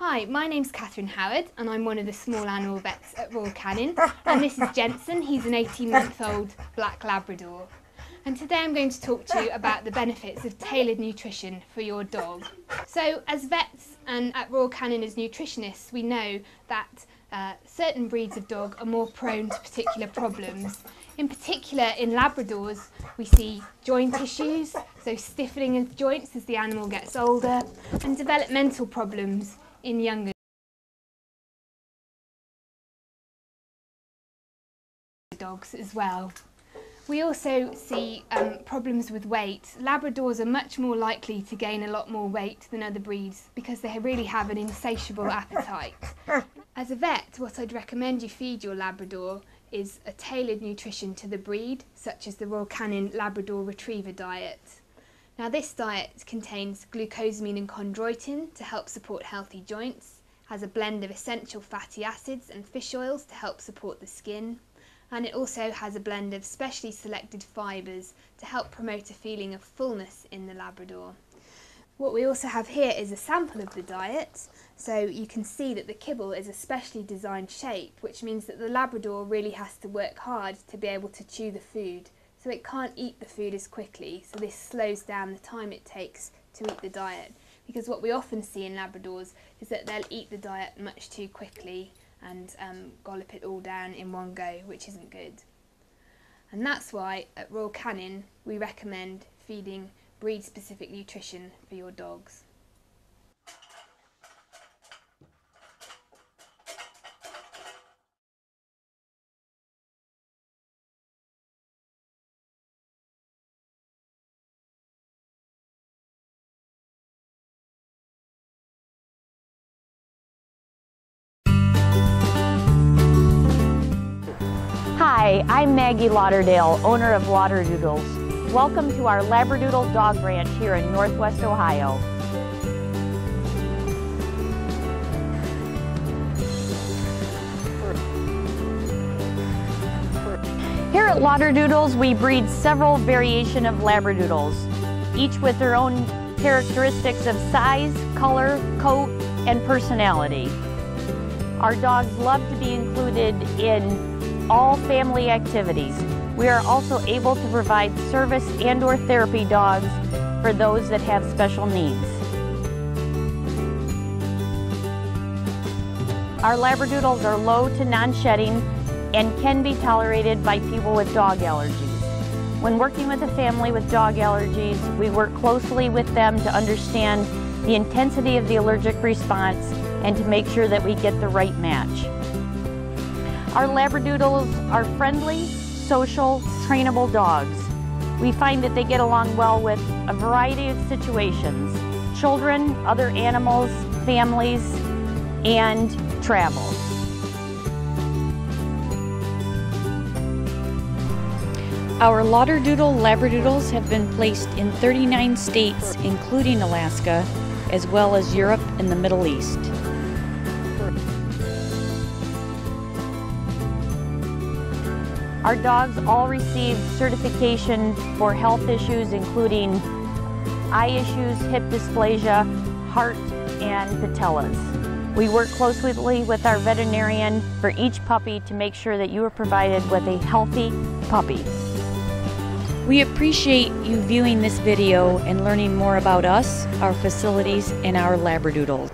Hi, my name's Catherine Howard and I'm one of the small animal vets at Royal Canin, and this is Jensen. He's an 18-month-old black Labrador. And today I'm going to talk to you about the benefits of tailored nutrition for your dog. So as vets and at Royal Canin as nutritionists, we know that certain breeds of dog are more prone to particular problems. In particular, in Labradors, we see joint issues, so stiffening of joints as the animal gets older, and developmental problems in younger dogs as well. We also see problems with weight. Labradors are much more likely to gain a lot more weight than other breeds because they really have an insatiable appetite. As a vet, what I'd recommend you feed your Labrador is a tailored nutrition to the breed, such as the Royal Canin Labrador Retriever diet. Now, this diet contains glucosamine and chondroitin to help support healthy joints, has a blend of essential fatty acids and fish oils to help support the skin, and it also has a blend of specially selected fibres to help promote a feeling of fullness in the Labrador. What we also have here is a sample of the diet, so you can see that the kibble is a specially designed shape, which means that the Labrador really has to work hard to be able to chew the food, so it can't eat the food as quickly, so this slows down the time it takes to eat the diet. Because what we often see in Labradors is that they'll eat the diet much too quickly and gollop it all down in one go, which isn't good. And that's why at Royal Canin we recommend feeding breed-specific nutrition for your dogs. Hi, I'm Maggie Lauderdale, owner of Lauderdoodles. Welcome to our Labradoodle Dog Ranch here in Northwest Ohio. Here at Lauderdoodles, we breed several variations of Labradoodles, each with their own characteristics of size, color, coat, and personality. Our dogs love to be included in all family activities. We are also able to provide service and/or therapy dogs for those that have special needs. Our Labradoodles are low to non-shedding and can be tolerated by people with dog allergies. When working with a family with dog allergies, we work closely with them to understand the intensity of the allergic response and to make sure that we get the right match. Our Labradoodles are friendly, social, trainable dogs. We find that they get along well with a variety of situations: children, other animals, families, and travel. Our Lauderdoodle Labradoodles have been placed in 39 states, including Alaska, as well as Europe and the Middle East. Our dogs all received certification for health issues including eye issues, hip dysplasia, heart, and patellas. We work closely with our veterinarian for each puppy to make sure that you are provided with a healthy puppy. We appreciate you viewing this video and learning more about us, our facilities, and our Labradoodles.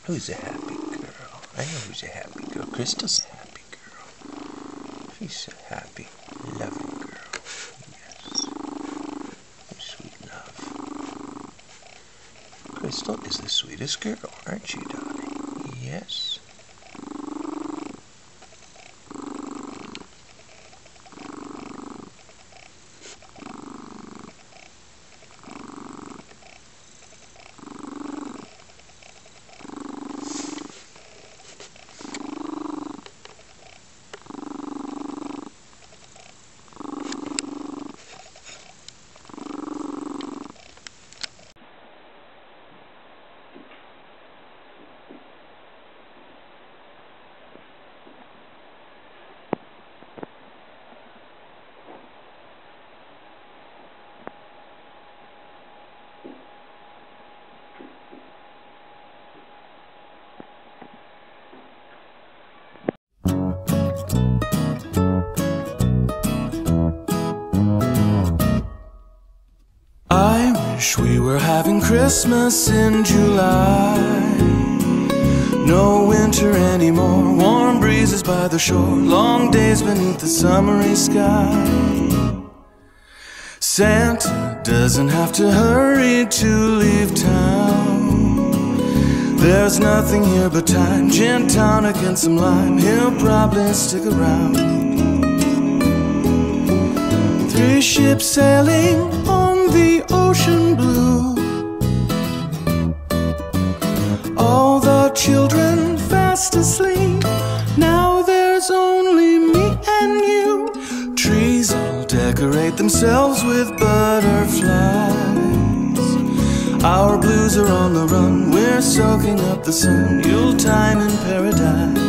Who's a happy girl? I know who's a happy girl. Crystal's a happy girl. She's a happy, loving girl. Yes. Oh, sweet love. Crystal is the sweetest girl, aren't you, darling? Yes. Wish we were having Christmas in July. No winter anymore, warm breezes by the shore, long days beneath the summery sky. Santa doesn't have to hurry to leave town. There's nothing here but time, gin tonic and some lime. He'll probably stick around. 3 ships sailing on the ocean blue. All the children fast asleep. Now there's only me and you. Trees all decorate themselves with butterflies. Our blues are on the run, we're soaking up the sun. Yuletime in paradise.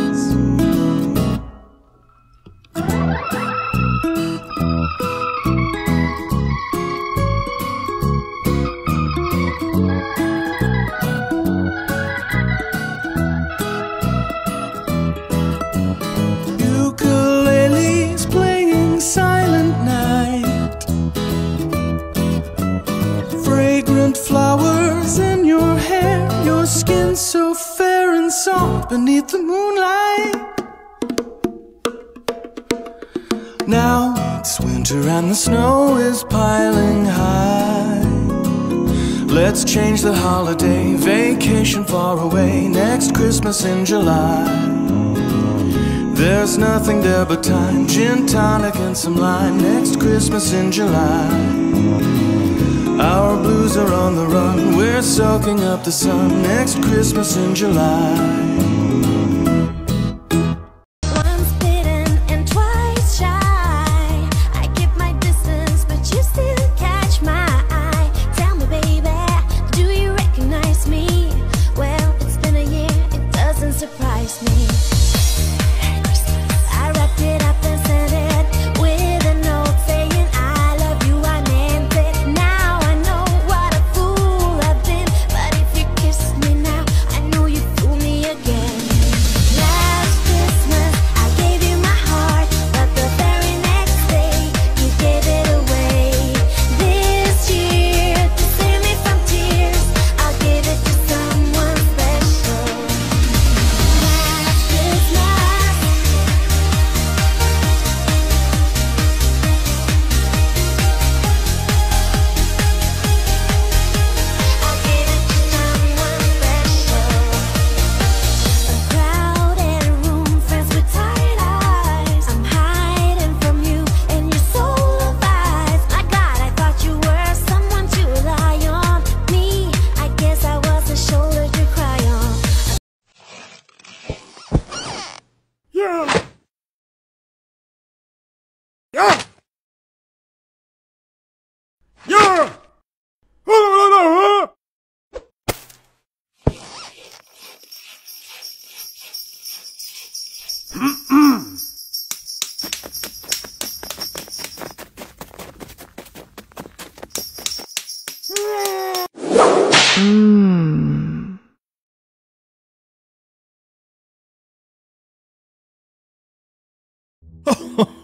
Ukuleles playing Silent Night. Fragrant flowers in your hair. Your skin so fair and soft beneath the moonlight. Now it's winter and the snow is piling high. Let's change the holiday, vacation far away, next Christmas in July. There's nothing there but time, gin tonic and some lime, next Christmas in July. Our blues are on the run, we're soaking up the sun, next Christmas in July.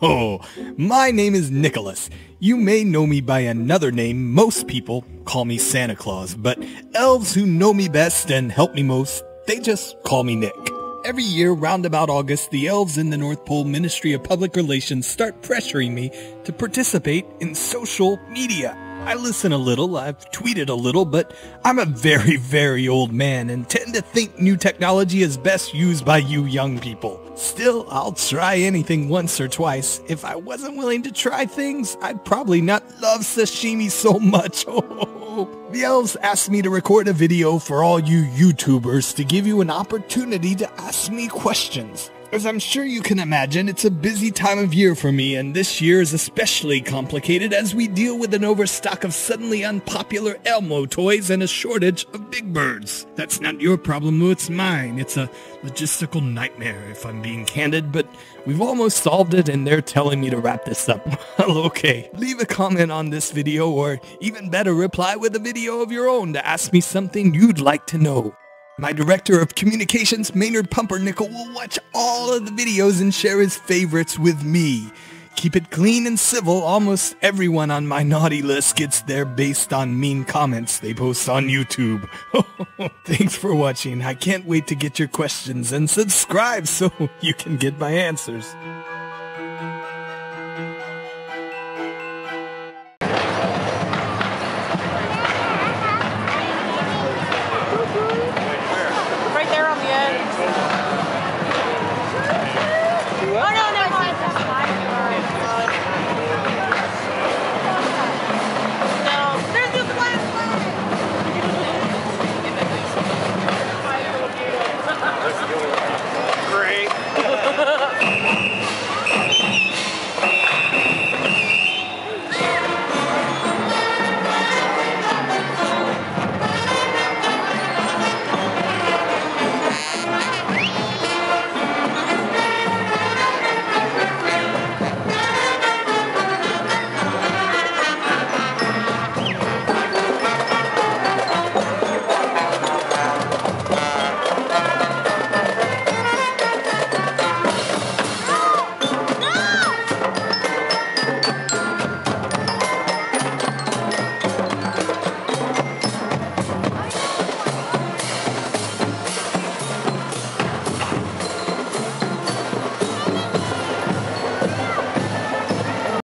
Oh, my name is Nicholas. You may know me by another name. Most people call me Santa Claus, but elves who know me best and help me most They just call me Nick. Every year, round about August, the elves in the North Pole Ministry of Public Relations start pressuring me to participate in social media. I listen a little, I've tweeted a little, but I'm a very, very old man and tend to think new technology is best used by you young people. Still, I'll try anything once or twice. If I wasn't willing to try things, I'd probably not love sashimi so much. The elves asked me to record a video for all you YouTubers to give you an opportunity to ask me questions. As I'm sure you can imagine, it's a busy time of year for me, and this year is especially complicated as we deal with an overstock of suddenly unpopular Elmo toys and a shortage of Big Birds. That's not your problem, though, it's mine. It's a logistical nightmare, if I'm being candid, but we've almost solved it, and they're telling me to wrap this up. Well, okay. Leave a comment on this video, or even better, reply with a video of your own to ask me something you'd like to know. My Director of Communications, Maynard Pumpernickel, will watch all of the videos and share his favorites with me. Keep it clean and civil. Almost everyone on my naughty list gets there based on mean comments they post on YouTube. Thanks for watching. I can't wait to get your questions, and subscribe so you can get my answers.